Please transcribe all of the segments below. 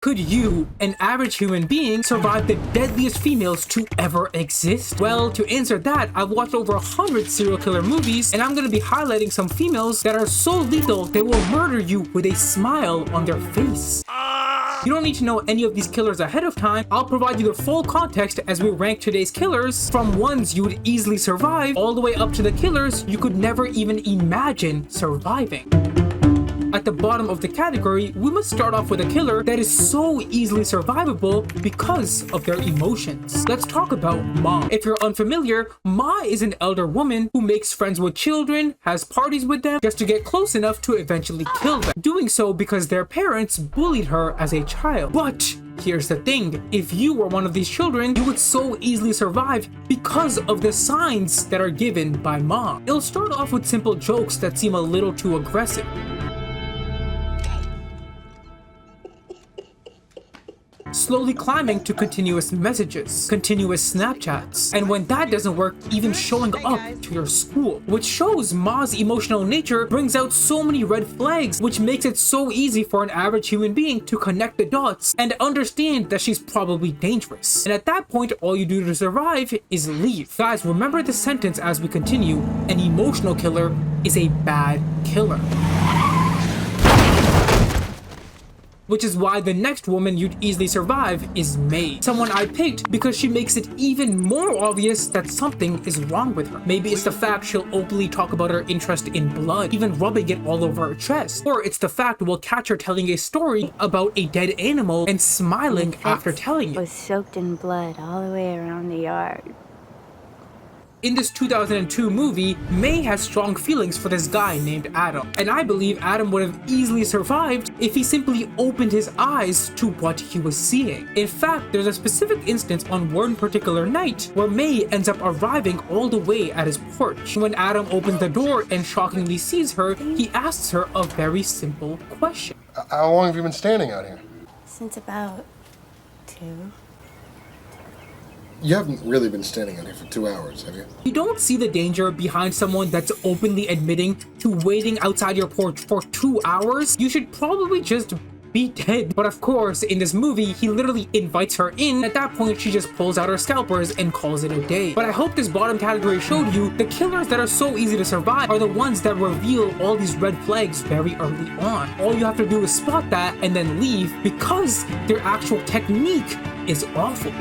Could you, an average human being, survive the deadliest females to ever exist? Well, to answer that, I've watched over 100 serial killer movies, and I'm gonna be highlighting some females that are so lethal they will murder you with a smile on their face. You don't need to know any of these killers ahead of time. I'll provide you the full context as we rank today's killers, from ones you would easily survive, all the way up to the killers you could never even imagine surviving. At the bottom of the category, we must start off with a killer that is so easily survivable because of their emotions. Let's talk about Ma. If you're unfamiliar, Ma is an elder woman who makes friends with children, has parties with them, just to get close enough to eventually kill them. Doing so because their parents bullied her as a child. But here's the thing, if you were one of these children, you would so easily survive because of the signs that are given by Ma. It'll start off with simple jokes that seem a little too aggressive. Slowly climbing to continuous messages, continuous Snapchats, and when that doesn't work, even showing up to your school. Which shows Ma's emotional nature brings out so many red flags, which makes it so easy for an average human being to connect the dots and understand that she's probably dangerous. And at that point, all you do to survive is leave. Guys, remember the sentence as we continue: an emotional killer is a bad killer. Which is why the next woman you'd easily survive is May. Someone I picked because she makes it even more obvious that something is wrong with her. Maybe it's the fact she'll openly talk about her interest in blood, even rubbing it all over her chest. Or it's the fact we'll catch her telling a story about a dead animal and smiling after telling it. Was soaked in blood all the way around the yard. In this 2002 movie, May has strong feelings for this guy named Adam, and I believe Adam would have easily survived if he simply opened his eyes to what he was seeing. In fact, there's a specific instance on one particular night where May ends up arriving all the way at his porch. When Adam opens the door and shockingly sees her, he asks her a very simple question. How long have you been standing out here? Since about 2. You haven't really been standing out here for 2 hours, have you? You don't see the danger behind someone that's openly admitting to waiting outside your porch for 2 hours? You should probably just be dead. But of course, in this movie, he literally invites her in. At that point, she just pulls out her scalpers and calls it a day. But I hope this bottom category showed you the killers that are so easy to survive are the ones that reveal all these red flags very early on. All you have to do is spot that and then leave because their actual technique is awful.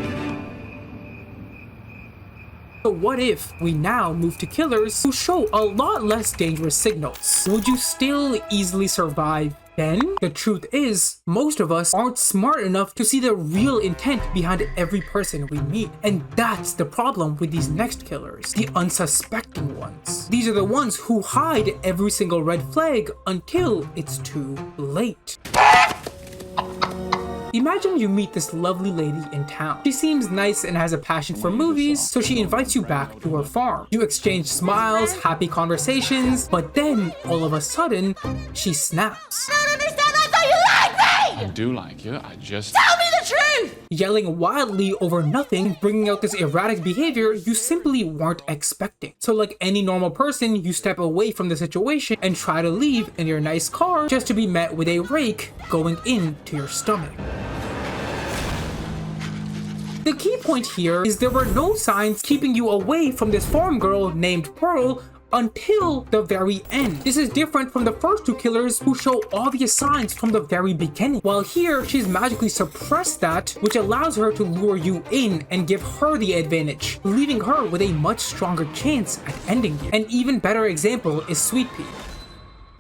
So what if we now move to killers who show a lot less dangerous signals? Would you still easily survive then? The truth is, most of us aren't smart enough to see the real intent behind every person we meet. And that's the problem with these next killers, the unsuspecting ones. These are the ones who hide every single red flag until it's too late. Imagine you meet this lovely lady in town. She seems nice and has a passion for movies, so she invites you back to her farm. You exchange smiles, happy conversations, but then, all of a sudden, she snaps. I don't understand, I thought you liked me! I do like you, I just... Tell me the truth! Yelling wildly over nothing, bringing out this erratic behavior you simply weren't expecting. So like any normal person, you step away from the situation and try to leave in your nice car just to be met with a rake going into your stomach. The key point here is there were no signs keeping you away from this farm girl named Pearl until the very end. This is different from the first two killers who show obvious signs from the very beginning. While here, she's magically suppressed that, which allows her to lure you in and give her the advantage, leaving her with a much stronger chance at ending you. An even better example is Sweet Pea.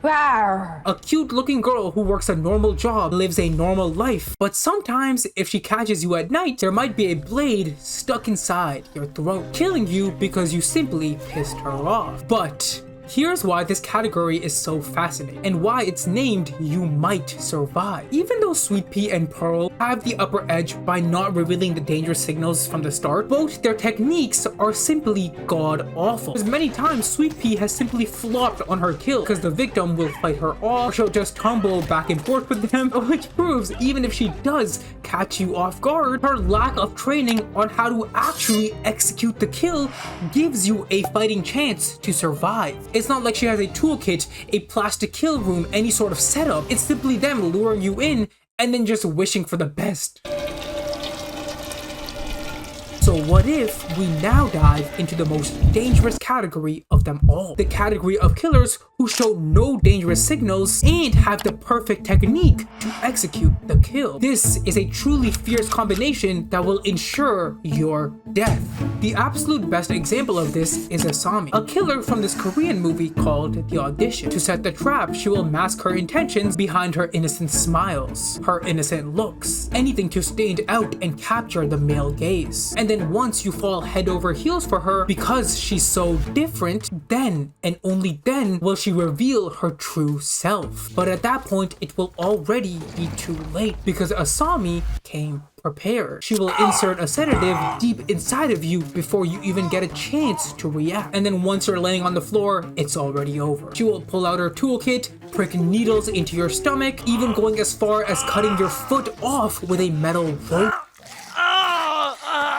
A cute looking girl who works a normal job, lives a normal life, but sometimes if she catches you at night, there might be a blade stuck inside your throat, killing you because you simply pissed her off. But here's why this category is so fascinating and why it's named You Might Survive. Even though Sweet Pea and Pearl have the upper edge by not revealing the dangerous signals from the start, both their techniques are simply god-awful. As many times, Sweet Pea has simply flopped on her kill because the victim will fight her off or she'll just tumble back and forth with them, which proves even if she does catch you off guard, her lack of training on how to actually execute the kill gives you a fighting chance to survive. It's not like she has a toolkit, a plastic kill room, any sort of setup. It's simply them luring you in and then just wishing for the best. So what if we now dive into the most dangerous category of them all? The category of killers who show no dangerous signals and have the perfect technique to execute the kill. This is a truly fierce combination that will ensure your death. The absolute best example of this is Asami, a killer from this Korean movie called The Audition. To set the trap, she will mask her intentions behind her innocent smiles, her innocent looks, anything to stand out and capture the male gaze. And then once you fall head over heels for her because she's so different, then and only then will she reveal her true self. But at that point, it will already be too late because Asami came prepared. She will insert a sedative deep inside of you before you even get a chance to react. And then once you're laying on the floor, it's already over. She will pull out her toolkit, prick needles into your stomach, even going as far as cutting your foot off with a metal rope.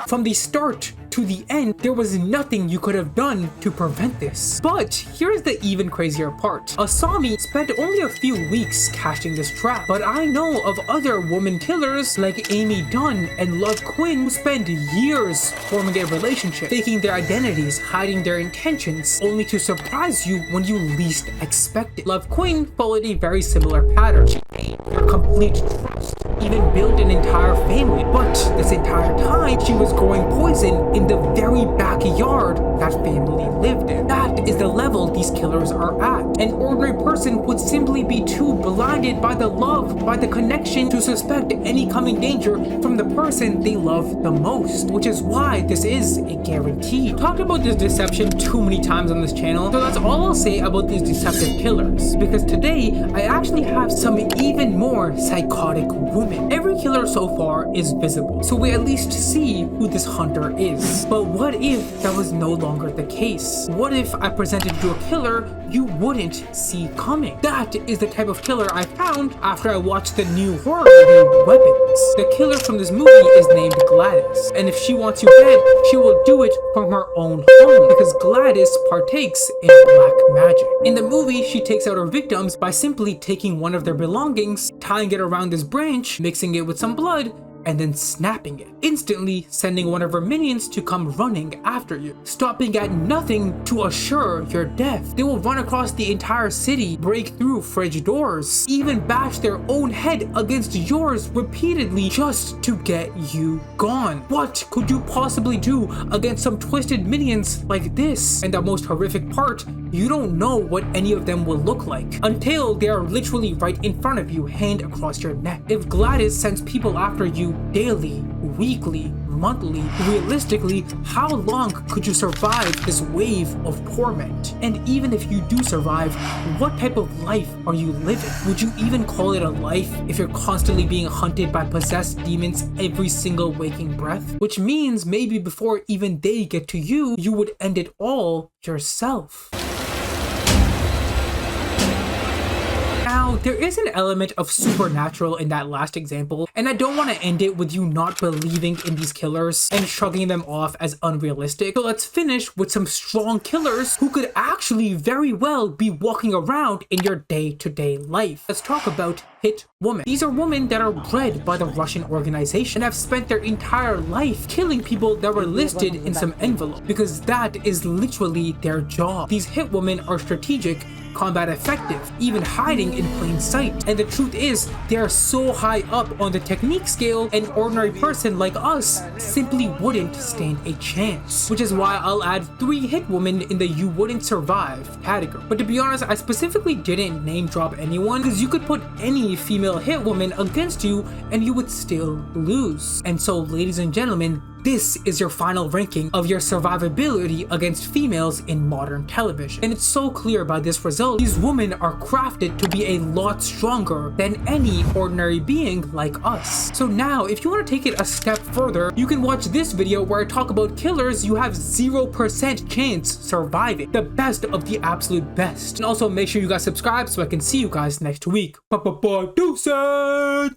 From the start to the end, there was nothing you could have done to prevent this. But here's the even crazier part. Asami spent only a few weeks catching this trap, but I know of other woman killers like Amy Dunn and Love Quinn who spend years forming a relationship, faking their identities, hiding their intentions, only to surprise you when you least expect it. Love Quinn followed a very similar pattern. She gained your complete trust, even built an entire family, but this entire time she was growing poison in the very backyard that family lived in. That is the level these killers are at. An ordinary person would simply be too blinded by the love, by the connection, to suspect any coming danger from the person they love the most, which is why this is a guarantee. Talked about this deception too many times on this channel, so that's all I'll say about these deceptive killers, because today I actually have some even more psychotic women. Every killer so far is visible, so we at least see who this hunter is. But what if that was no longer the case? What if I presented you a killer you wouldn't see coming? That is the type of killer I found after I watched the new horror movie Weapons. The killer from this movie is named Gladys, and if she wants you dead, she will do it from her own home, because Gladys partakes in black magic. In the movie, she takes out her victims by simply taking one of their belongings, tying it around this branch, mixing it with some blood, and then snapping it, instantly sending one of her minions to come running after you, stopping at nothing to assure your death. They will run across the entire city, break through fridge doors, even bash their own head against yours repeatedly just to get you gone. What could you possibly do against some twisted minions like this? And the most horrific part, you don't know what any of them will look like until they are literally right in front of you, hand across your neck. If Gladys sends people after you daily, weekly, monthly, realistically, how long could you survive this wave of torment? And even if you do survive, what type of life are you living? Would you even call it a life if you're constantly being hunted by possessed demons every single waking breath? Which means maybe before even they get to you, you would end it all yourself. Now, there is an element of supernatural in that last example, and I don't want to end it with you not believing in these killers and shrugging them off as unrealistic. So let's finish with some strong killers who could actually very well be walking around in your day-to-day life. Let's talk about hit women. These are women that are bred by the Russian organization and have spent their entire life killing people that were listed in some envelope, because that is literally their job. These hit women are strategic, combat effective, even hiding in plain sight. And the truth is, they are so high up on the technique scale, an ordinary person like us simply wouldn't stand a chance. Which is why I'll add 3 hit women in the you wouldn't survive category. But to be honest, I specifically didn't name drop anyone, because you could put any female hit woman against you and you would still lose. And so, ladies and gentlemen, this is your final ranking of your survivability against females in modern television. And it's so clear by this result, these women are crafted to be a lot stronger than any ordinary being like us. So now, if you want to take it a step further, you can watch this video where I talk about killers you have 0% chance surviving. The best of the absolute best. And also make sure you guys subscribe so I can see you guys next week. Bye-bye-bye. Deuces!